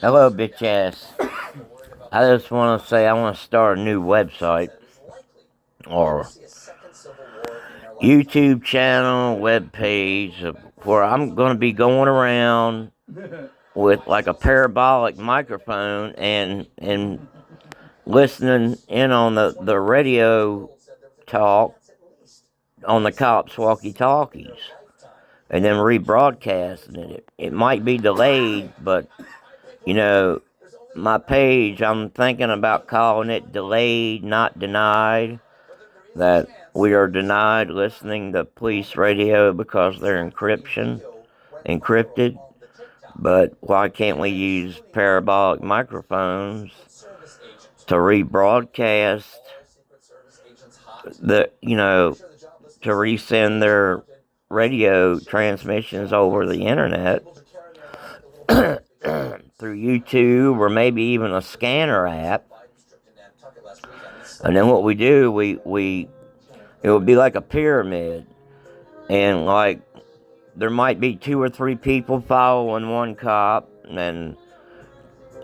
Hello, bitch ass. I just want to say I want to start a new website or YouTube channel, web page where I'm going to be going around with like a parabolic microphone and listening in on the radio talk on the cops' walkie-talkies and then rebroadcasting it. It might be delayed, but you know, my page, I'm thinking about calling it Delayed, Not Denied. That we are denied listening to police radio because they're encrypted. But why can't we use parabolic microphones to rebroadcast to resend their radio transmissions over the internet through YouTube or maybe even a scanner app? And then what we do, it would be like a pyramid, and like there might be two or three people following one cop, and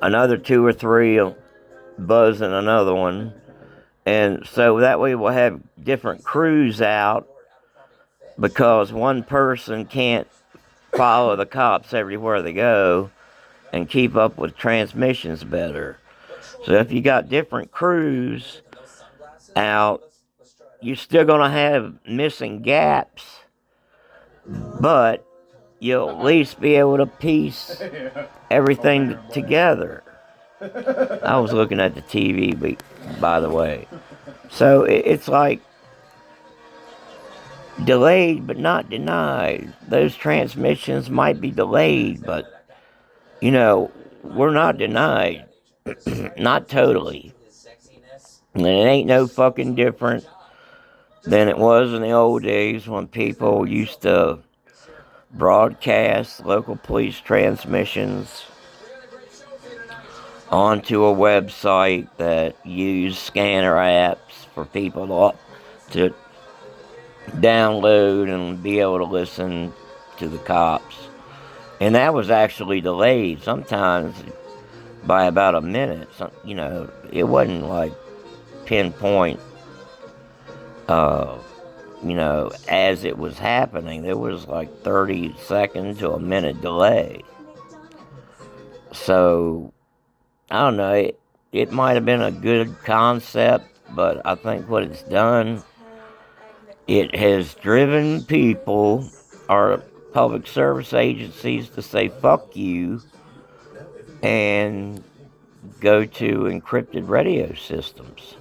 another two or three buzzing another one, and so that way we'll have different crews out because one person can't follow the cops everywhere they go and keep up with transmissions better. So if you got different crews out, you're still going to have missing gaps, but you'll at least be able to piece everything together. I was looking at the TV, by the way. So it's like delayed but not denied. Those transmissions might be delayed, but, we're not denied. Not totally. And it ain't no fucking different than it was in the old days when people used to broadcast local police transmissions onto a website that used scanner apps for people to download and be able to listen to the cops. And that was actually delayed sometimes by about a minute. It wasn't like pinpoint, as it was happening. There was like 30 seconds to a minute delay. So, I don't know, it might have been a good concept, but I think what it's done, it has driven people, or public service agencies, to say fuck you and go to encrypted radio systems.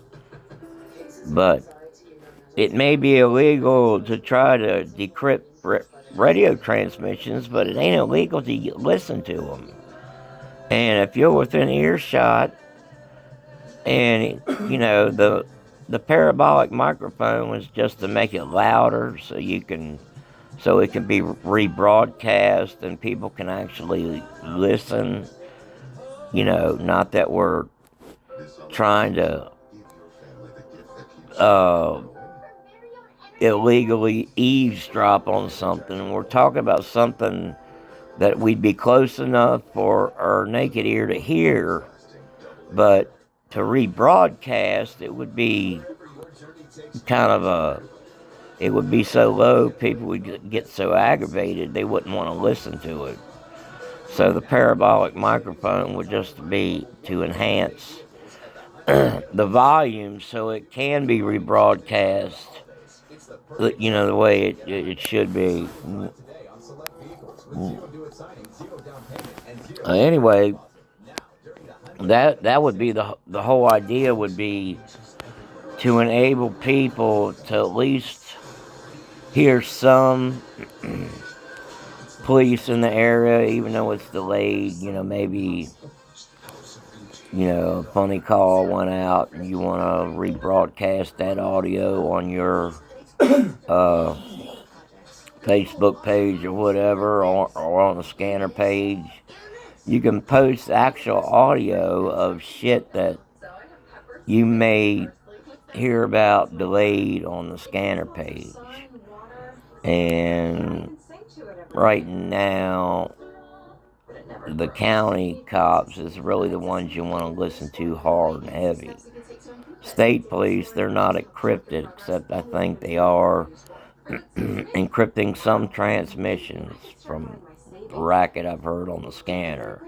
But it may be illegal to try to decrypt radio transmissions, but it ain't illegal to listen to them. And if you're within earshot, and the parabolic microphone was just to make it louder, so it can be rebroadcast and people can actually listen. Not that we're trying to illegally eavesdrop on something. We're talking about something that we'd be close enough for our naked ear to hear, but to rebroadcast, it would be it would be so low, people would get so aggravated they wouldn't want to listen to it. So the parabolic microphone would just be to enhance the volume so it can be rebroadcast, the way it should be. Anyway, that would be the whole idea, would be to enable people to at least hear some police in the area, even though it's delayed. Maybe a funny call went out and you want to rebroadcast that audio on your Facebook page or whatever, or on the scanner page. You can post actual audio of shit that you may hear about delayed on the scanner page. And right now, the county cops is really the ones you want to listen to hard and heavy. State police, they're not encrypted, except I think they are encrypting some transmissions from the racket I've heard on the scanner.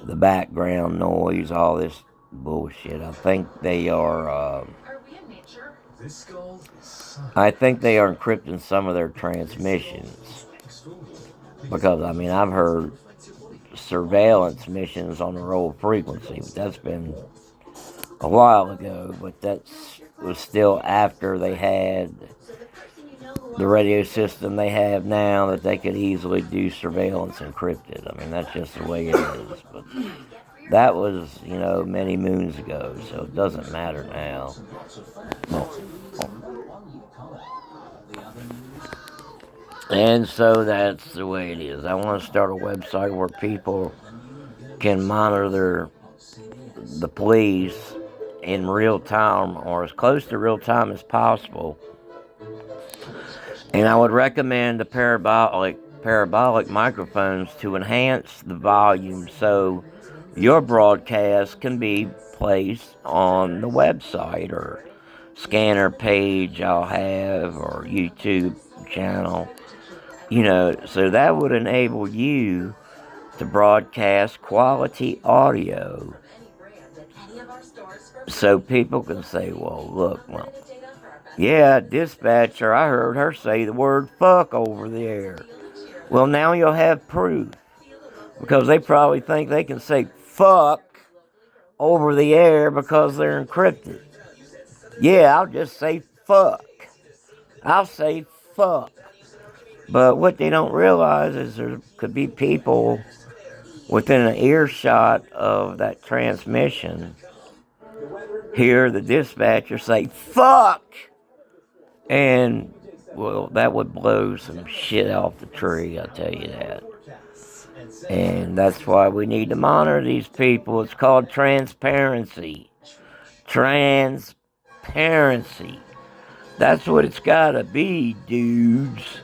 The background noise, all this bullshit. I think they are encrypting some of their transmissions. Because, I mean, I've heard surveillance missions on a low frequency, but that's been a while ago. But that was still after they had the radio system they have now that they could easily do surveillance encrypted. I mean, that's just the way it is. But that was, many moons ago, so it doesn't matter now. And so that's the way it is. I want to start a website where people can monitor the police in real time, or as close to real time as possible. And I would recommend the parabolic microphones to enhance the volume so your broadcast can be placed on the website or scanner page I'll have, or YouTube channel. So that would enable you to broadcast quality audio so people can say, well, yeah, dispatcher, I heard her say the word fuck over the air. Well, now you'll have proof, because they probably think they can say fuck over the air because they're encrypted. Yeah, I'll just say fuck. I'll say fuck. But what they don't realize is there could be people within an earshot of that transmission hear the dispatcher say fuck, and well, that would blow some shit off the tree, I'll tell you that. And that's why we need to monitor these people. It's called transparency. Transparency. That's what it's gotta be, dudes.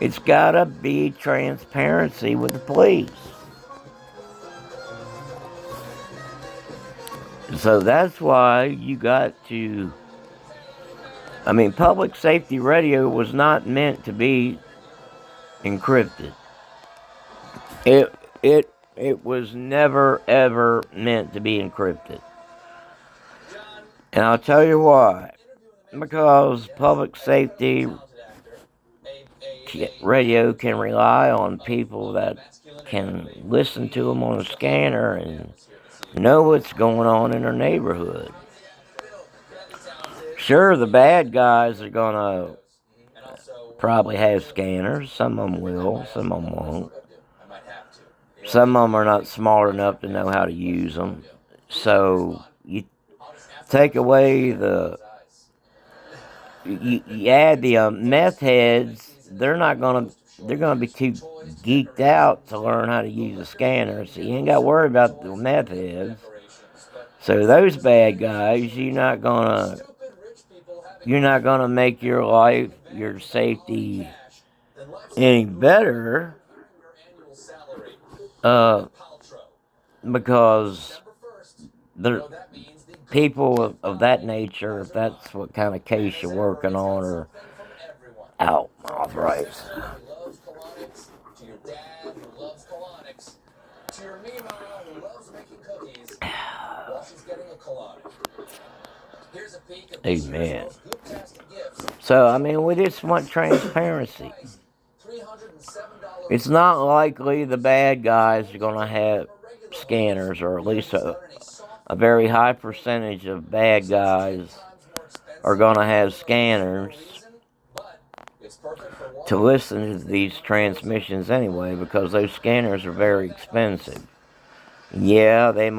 It's gotta be transparency with the police. So that's why you got to... I mean, public safety radio was not meant to be encrypted. It was never, ever meant to be encrypted. And I'll tell you why. Because public safety radio can rely on people that can listen to them on a scanner and know what's going on in their neighborhood. Sure, the bad guys are going to probably have scanners. Some of them will, some of them won't. Some of them are not smart enough to know how to use them. So you take away you add the meth heads. They're going to be too geeked out to learn how to use a scanner. So you ain't got to worry about the meth heads. So those bad guys, you're not gonna make your life, your safety any better, because the people of that nature, if that's what kind of case you're working on, are out. All right. Amen. So, I mean, we just want transparency. It's not likely the bad guys are going to have scanners, or at least a very high percentage of bad guys are going to have scanners to listen to these transmissions anyway, because those scanners are very expensive. Yeah, they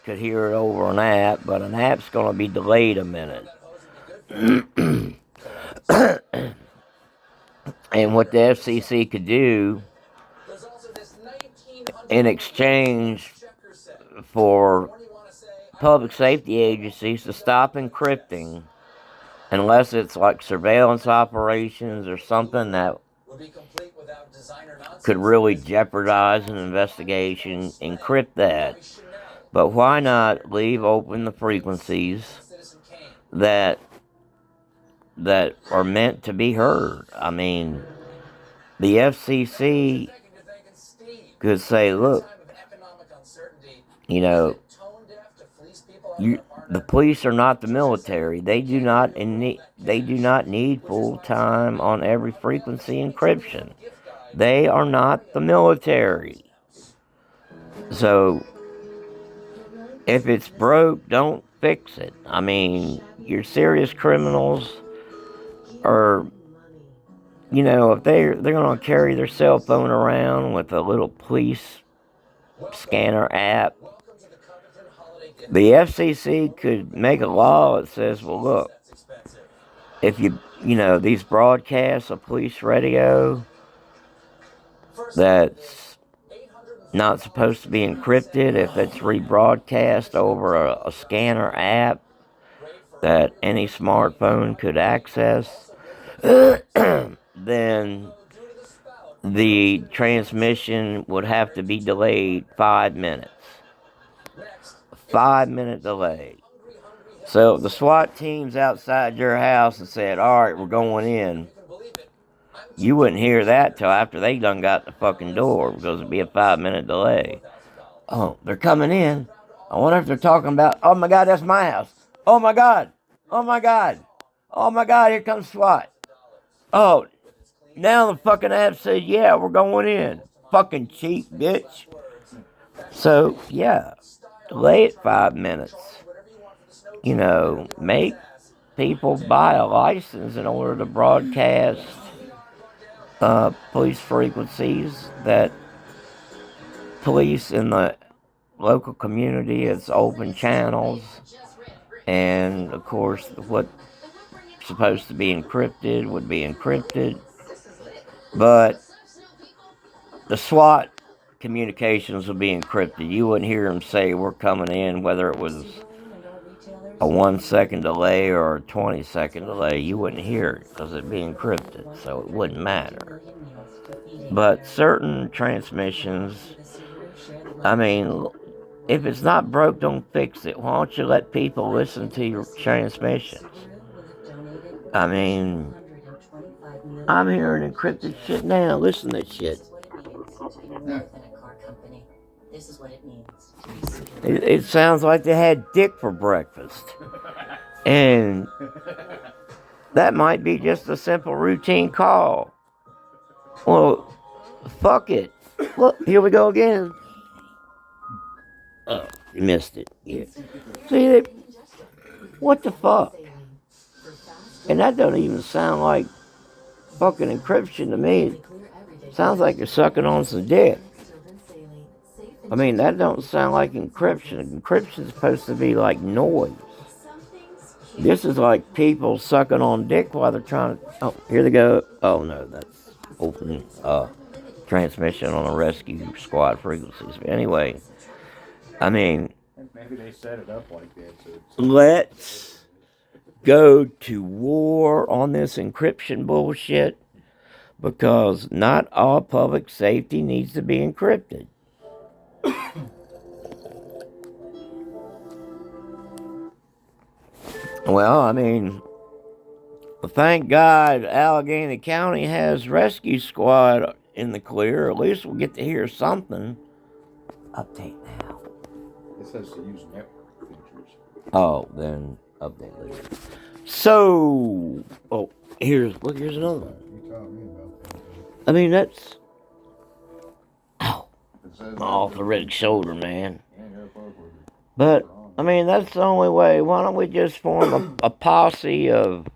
could hear it over an app, but an app's going to be delayed a minute. And what the FCC could do in exchange for public safety agencies to stop encrypting, unless it's like surveillance operations or something that could really jeopardize an investigation, encrypt that. But why not leave open the frequencies that are meant to be heard? I mean, the FCC could say, look, you know, the police are not the military. They do not need full time on every frequency encryption. They are not the military. So if it's broke, don't fix it. I mean, your serious criminals are, if they're going to carry their cell phone around with a little police scanner app, the FCC could make a law that says, well, look, if these broadcasts of police radio that's not supposed to be encrypted, if it's rebroadcast over a scanner app that any smartphone could access, then the transmission would have to be delayed 5 minutes. 5-minute delay. So if the SWAT team's outside your house and said, all right, we're going in, you wouldn't hear that till after they done got the fucking door, because it'd be a 5-minute delay. Oh, they're coming in. I wonder if they're talking about, oh my God, that's my house. Oh my God. Oh my God. Oh my God, here comes SWAT. Oh, now the fucking app says, yeah, we're going in. Fucking cheap bitch. So, yeah, delay it 5 minutes. Make people buy a license in order to broadcast police frequencies that police in the local community, it's open channels, and of course what's supposed to be encrypted would be encrypted, but the SWAT communications would be encrypted. You wouldn't hear them say we're coming in, whether it was a 1-second delay or a 20-second delay. You wouldn't hear it because it'd be encrypted, so it wouldn't matter. But certain transmissions, I mean, if it's not broke, don't fix it. Why don't you let people listen to your transmissions? I mean, I'm hearing encrypted shit now. Listen to that shit. It sounds like they had dick for breakfast. And that might be just a simple routine call. Well, fuck it. Look, here we go again. Oh, you missed it. Yeah. See, what the fuck? And that don't even sound like fucking encryption to me. It sounds like you're sucking on some dick. I mean, that don't sound like encryption. Encryption's supposed to be like noise. This is like people sucking on dick while they're trying to... Oh, here they go. Oh, no, that's open transmission on a rescue squad frequencies. But anyway, I mean... Maybe they set it up like that. So let's go to war on this encryption bullshit, because not all public safety needs to be encrypted. Well, I mean, thank God Alleghany County has rescue squad in the clear. At least we'll get to hear something. Update now. It says to use network features. Oh, then update later. So, here's another one. You taught me about that. I mean, that's... Ow. Off the red shoulder, man. But, I mean, that's the only way. Why don't we just form a posse of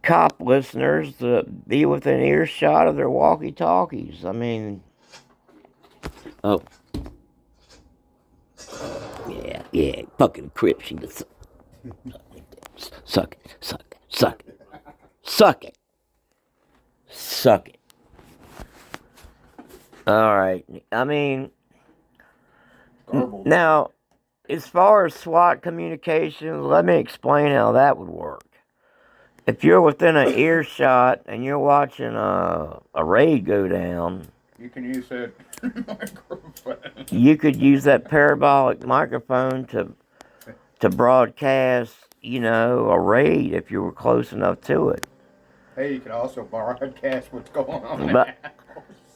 cop listeners to be within earshot of their walkie-talkies? I mean... Oh. Yeah, fucking encryption. Suck it. Alright, I mean... Now, as far as SWAT communications, let me explain how that would work. if you're within an earshot and you're watching a raid go down, You can use that microphone. you could use that parabolic microphone to broadcast, a raid if you were close enough to it. Hey, you can also broadcast what's going on But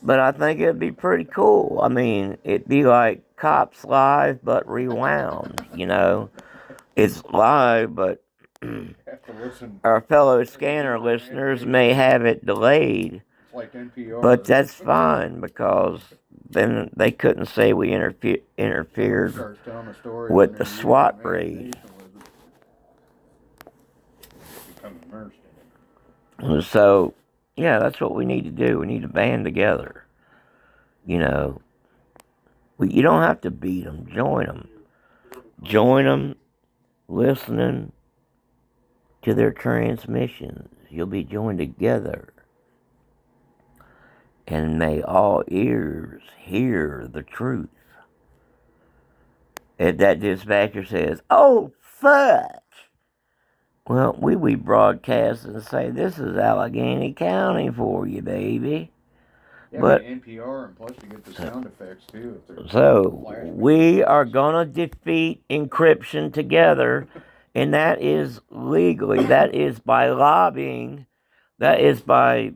but I think it'd be pretty cool. I mean, it'd be like Cops Live but rewound. It's live, but have to listen. our fellow scanner listeners may have it delayed. It's like NPR. But that's fine because then they couldn't say we interfered Starts telling a story with the and then SWAT you raid. become immersed in it. So, yeah, that's what we need to do. We need to band together. You don't have to beat them. Join them. Join them listening to their transmissions. You'll be joined together. And may all ears hear the truth. If that dispatcher says, "Oh, fuck," well, we broadcast and say, "This is Alleghany County for you, baby." Yeah, but NPR, and plus you get the sound effects too. So we are gonna defeat encryption together, and that is legally. That is by lobbying. That is by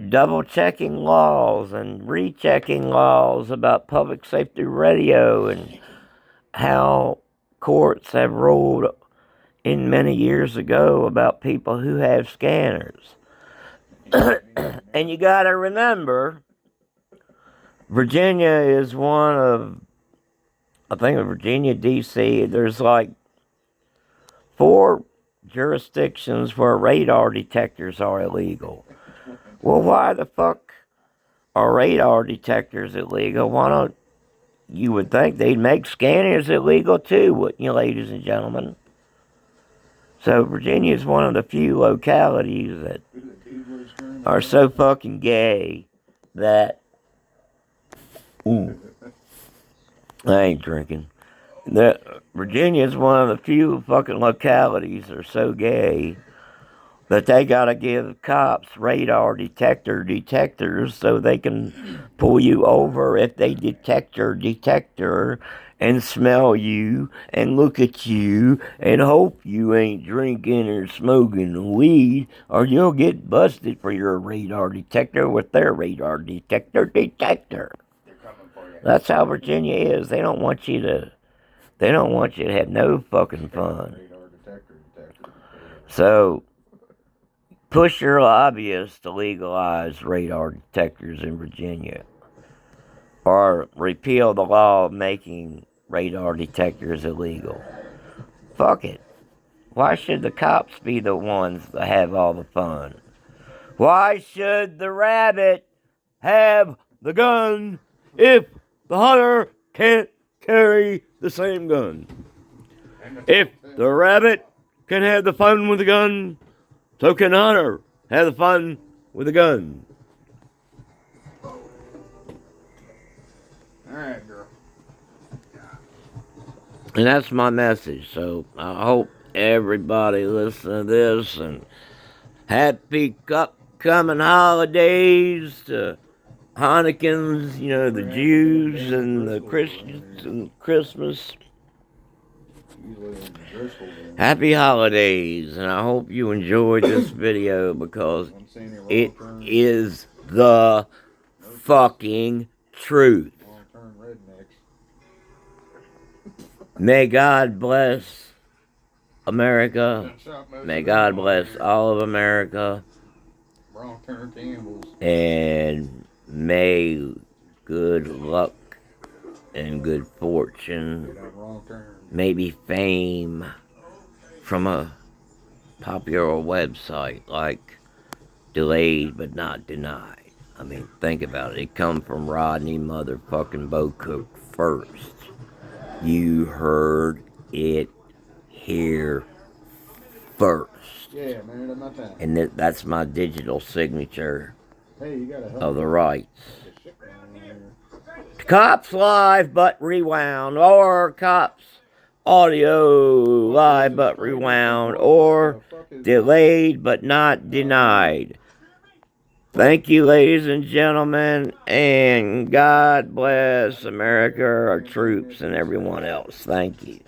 double checking laws and rechecking laws about public safety radio and how courts have ruled in many years ago about people who have scanners. And you gotta remember, Virginia is one of, I think, Virginia, D.C., there's like 4 jurisdictions where radar detectors are illegal. Well, why the fuck are radar detectors illegal? Why don't you would think they'd make scanners illegal too, wouldn't you, ladies and gentlemen? So Virginia is one of the few localities that are so fucking gay that I ain't drinking. Virginia is one of the few fucking localities that are so gay that they gotta give cops radar detectors so they can pull you over if they detect your detector and smell you and look at you and hope you ain't drinking or smoking weed, or you'll get busted for your radar detector with their radar detector. That's how Virginia is. They don't want you to have no fucking fun. So push your lobbyists to legalize radar detectors in Virginia, or repeal the law of making radar detectors illegal. Fuck it. Why should the cops be the ones that have all the fun? Why should the rabbit have the gun if the hunter can't carry the same gun? If the rabbit can have the fun with the gun, so can the hunter have the fun with the gun. Alright, girl. And that's my message. So I hope everybody listen to this, and happy upcoming holidays to Hanukkahs, the Jews and the Christians and Christmas. Happy holidays, and I hope you enjoyed this video because it is the fucking truth. May God bless America. May God bless all of America. And may good luck and good fortune, maybe fame from a popular website like Delayed But Not Denied. I mean, think about it. It come from Rodney motherfucking Bocook first. You heard it here first. Yeah, man, I'm not that. And that's my digital signature of the rights. Cops Live but rewound, or Cops audio live but rewound, or delayed but not denied. Thank you, ladies and gentlemen, and God bless America, our troops, and everyone else. Thank you.